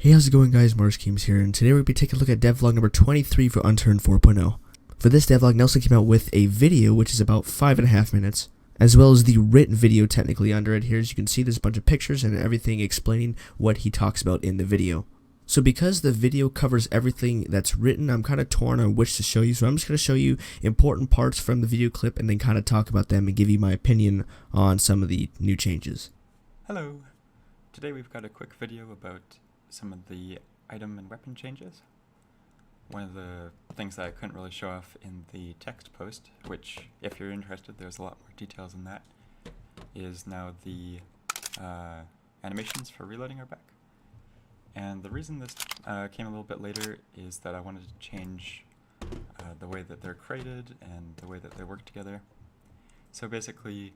Hey, how's it going, guys? Marsh here, and today we're going to be taking a look at devlog number 23 for Unturned 4.0. For this devlog, Nelson came out with a video which is about 5.5 minutes, as well as the written video technically under it. Here, as you can see, there's a bunch of pictures and everything explaining what he talks about in the video. So because the video covers everything that's written, I'm kind of torn on which to show you, so I'm just going to show you important parts from the video clip and then kind of talk about them and give you my opinion on some of the new changes. Hello! Today we've got a quick video about some of the item and weapon changes. One of the things that I couldn't really show off in the text post, which if you're interested there's a lot more details in that, is now the animations for reloading are back. And the reason this came a little bit later is that I wanted to change the way that they're created and the way that they work together. So basically,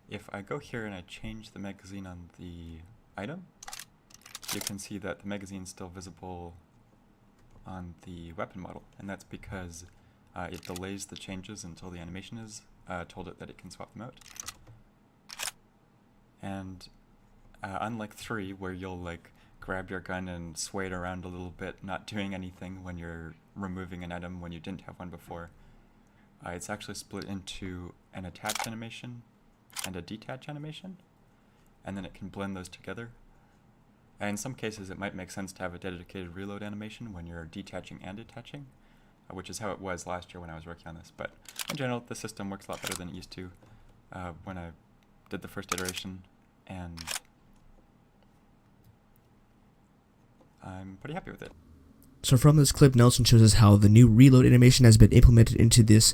if I go here and I change the magazine on the item, you can see that the magazine is still visible on the weapon model, and that's because it delays the changes until the animation is told it that it can swap them out. And unlike 3, where you'll like grab your gun and sway it around a little bit, not doing anything when you're removing an item when you didn't have one before, it's actually split into an attach animation and a detach animation, and then it can blend those together. And in some cases it might make sense to have a dedicated reload animation when you're detaching and attaching, which is how it was last year when I was working on this. But in general, the system works a lot better than it used to when I did the first iteration, and I'm pretty happy with it. So from this clip, Nelson shows us how the new reload animation has been implemented into this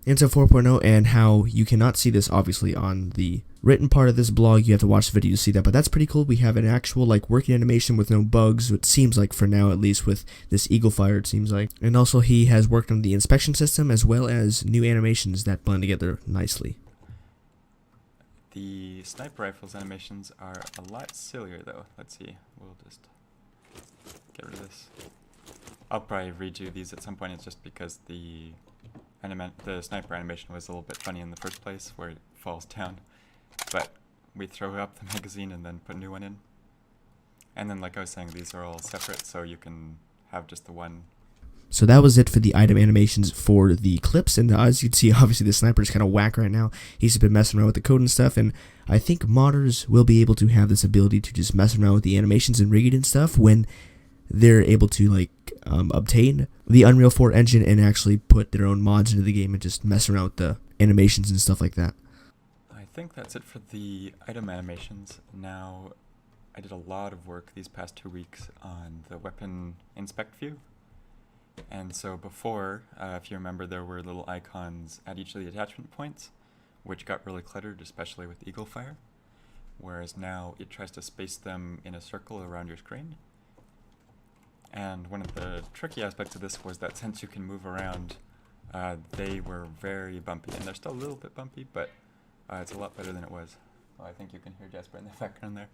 into 4.0, and how you cannot see this obviously on the written part of this blog. You have to watch the video to see that, but that's pretty cool. We have an actual like working animation with no bugs, it seems like, for now at least, with this eagle fire, it seems like. And also he has worked on the inspection system as well as new animations that blend together nicely. The sniper rifles animations are a lot sillier though. Let's see, we'll just get rid of this. I'll probably redo these at some point. It's just because the sniper animation was a little bit funny in the first place, where it falls down. But we throw up the magazine and then put a new one in. And then, like I was saying, these are all separate, so you can have just the one. So that was it for the item animations for the clips, and as you can see, obviously the sniper is kind of whack right now. He's been messing around with the code and stuff, and I think modders will be able to have this ability to just mess around with the animations and rigging and stuff when they're able to like obtain the Unreal 4 engine and actually put their own mods into the game and just mess around with the animations and stuff like that. I think that's it for the item animations. Now, I did a lot of work these past 2 weeks on the weapon inspect view. And so before, if you remember, there were little icons at each of the attachment points, which got really cluttered, especially with Eagle Fire. Whereas now it tries to space them in a circle around your screen. And one of the tricky aspects of this was that since you can move around, they were very bumpy. And they're still a little bit bumpy, but it's a lot better than it was. Well, I think you can hear Jasper in the background there.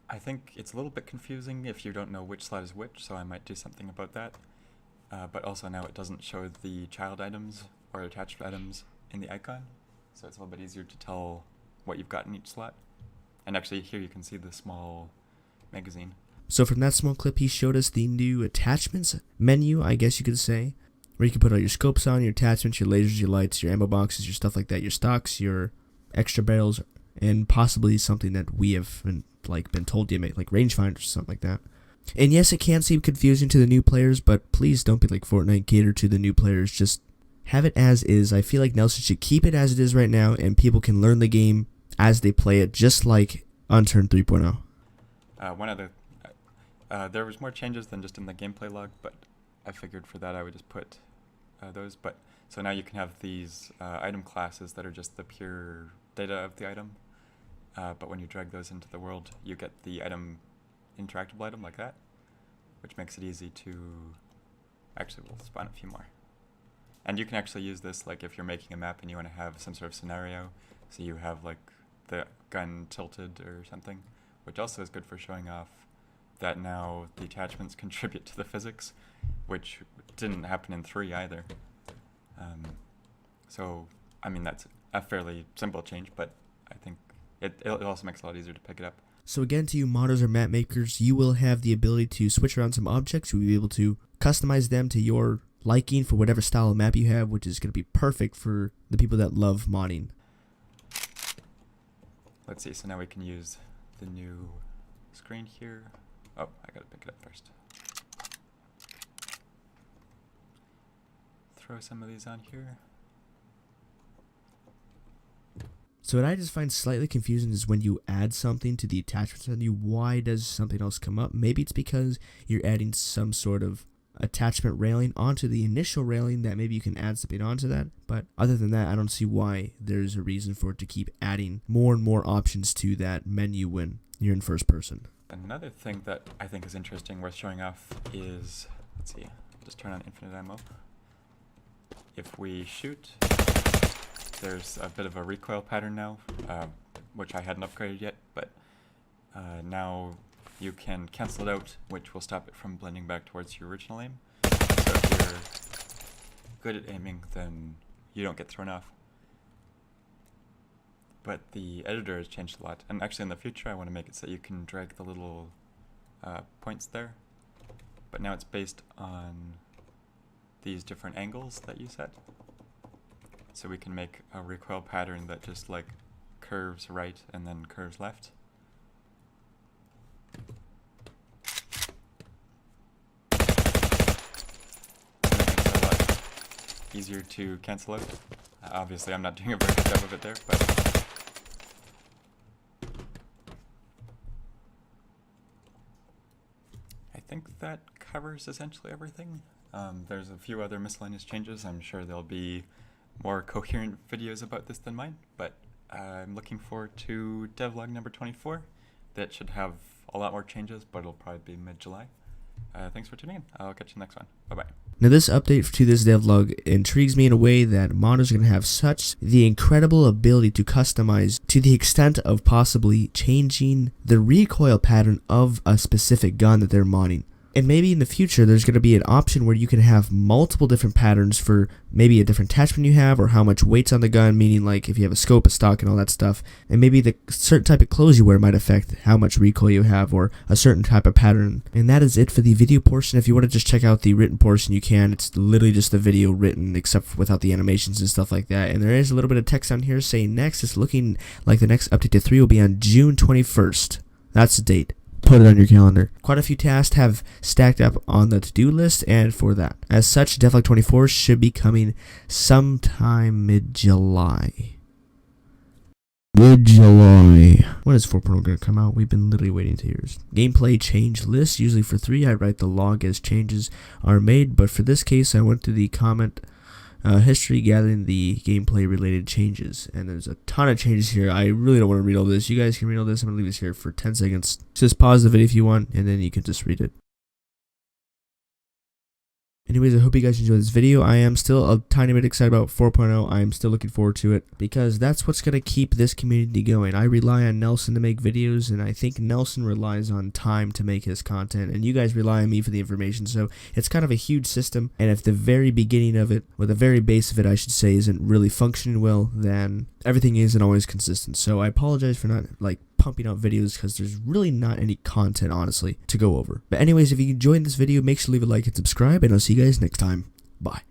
I think it's a little bit confusing if you don't know which slot is which, so I might do something about that. But also now it doesn't show the child items or attached items in the icon, so it's a little bit easier to tell what you've got in each slot. And actually here you can see the small magazine. So from that small clip, he showed us the new attachments menu, I guess you could say, where you can put all your scopes on, your attachments, your lasers, your lights, your ammo boxes, your stuff like that, your stocks, your extra barrels, and possibly something that we have been told to make, like rangefinders or something like that. And yes, it can seem confusing to the new players, but please don't be like Fortnite, cater to the new players. Just have it as is. I feel like Nelson should keep it as it is right now, and people can learn the game as they play it, just like Unturned 3.0. One other, there was more changes than just in the gameplay log, but I figured for that I would just put those. But so now you can have these item classes that are just the pure data of the item, but when you drag those into the world, you get the item, interactable item like that, which makes it easy to, actually we'll spawn a few more. And you can actually use this like if you're making a map and you want to have some sort of scenario, so you have like the gun tilted or something, which also is good for showing off that now the attachments contribute to the physics, which didn't happen in 3 either. So, I mean, that's a fairly simple change, but I think it also makes it a lot easier to pick it up. So again, to you modders or map makers, you will have the ability to switch around some objects. You'll be able to customize them to your liking for whatever style of map you have, which is going to be perfect for the people that love modding. Let's see, so now we can use the new screen here. Oh, I gotta pick it up first. Throw some of these on here. So what I just find slightly confusing is when you add something to the attachments menu, why does something else come up? Maybe it's because you're adding some sort of attachment railing onto the initial railing that maybe you can add something onto that. But other than that, I don't see why there's a reason for it to keep adding more and more options to that menu when you're in first person. Another thing that I think is interesting, worth showing off, is, let's see, just turn on infinite ammo. If we shoot, there's a bit of a recoil pattern now, which I hadn't upgraded yet, but now you can cancel it out, which will stop it from blending back towards your original aim. So if you're good at aiming, then you don't get thrown off. But the editor has changed a lot, and actually in the future I want to make it so you can drag the little points there, but now it's based on these different angles that you set. So we can make a recoil pattern that just like curves right and then curves left. And it makes it a lot easier to cancel out. Obviously I'm not doing a very good job of it there, but I think that covers essentially everything. There's a few other miscellaneous changes. I'm sure there'll be more coherent videos about this than mine, but I'm looking forward to devlog number 24. That should have a lot more changes, but it'll probably be mid-July. Thanks for tuning in. I'll catch you next one. Bye-bye. Now this update to this devlog intrigues me in a way that modders are going to have such the incredible ability to customize to the extent of possibly changing the recoil pattern of a specific gun that they're modding. And maybe in the future there's going to be an option where you can have multiple different patterns for maybe a different attachment you have or how much weight's on the gun, meaning like if you have a scope, a stock, and all that stuff. And maybe the certain type of clothes you wear might affect how much recoil you have or a certain type of pattern. And that is it for the video portion. If you want to just check out the written portion, you can. It's literally just the video written except without the animations and stuff like that. And there is a little bit of text on here saying next. It's looking like the next update to 3 will be on June 21st. That's the date. Put it on your calendar. Quite a few tasks have stacked up on the to-do list, and for that. As such, devlog 24 should be coming sometime mid-July. Mid-July. When is 4.0 going to come out? We've been literally waiting 2 years. Gameplay change list. Usually for 3, I write the log as changes are made, but for this case, I went to the comment history gathering the gameplay related changes, and there's a ton of changes here. I really don't want to read all this. You guys can read all this. I'm going to leave this here for 10 seconds. Just pause the video if you want, and then you can just read it. Anyways, I hope you guys enjoyed this video. I am still a tiny bit excited about 4.0. I am still looking forward to it because that's what's going to keep this community going. I rely on Nelson to make videos, and I think Nelson relies on time to make his content, and you guys rely on me for the information, so it's kind of a huge system, and if the very beginning of it, or the very base of it, I should say, isn't really functioning well, then everything isn't always consistent. So I apologize for not, pumping out videos because there's really not any content, honestly, to go over. But anyways, if you enjoyed this video, make sure to leave a like and subscribe, and I'll see you guys next time. Bye.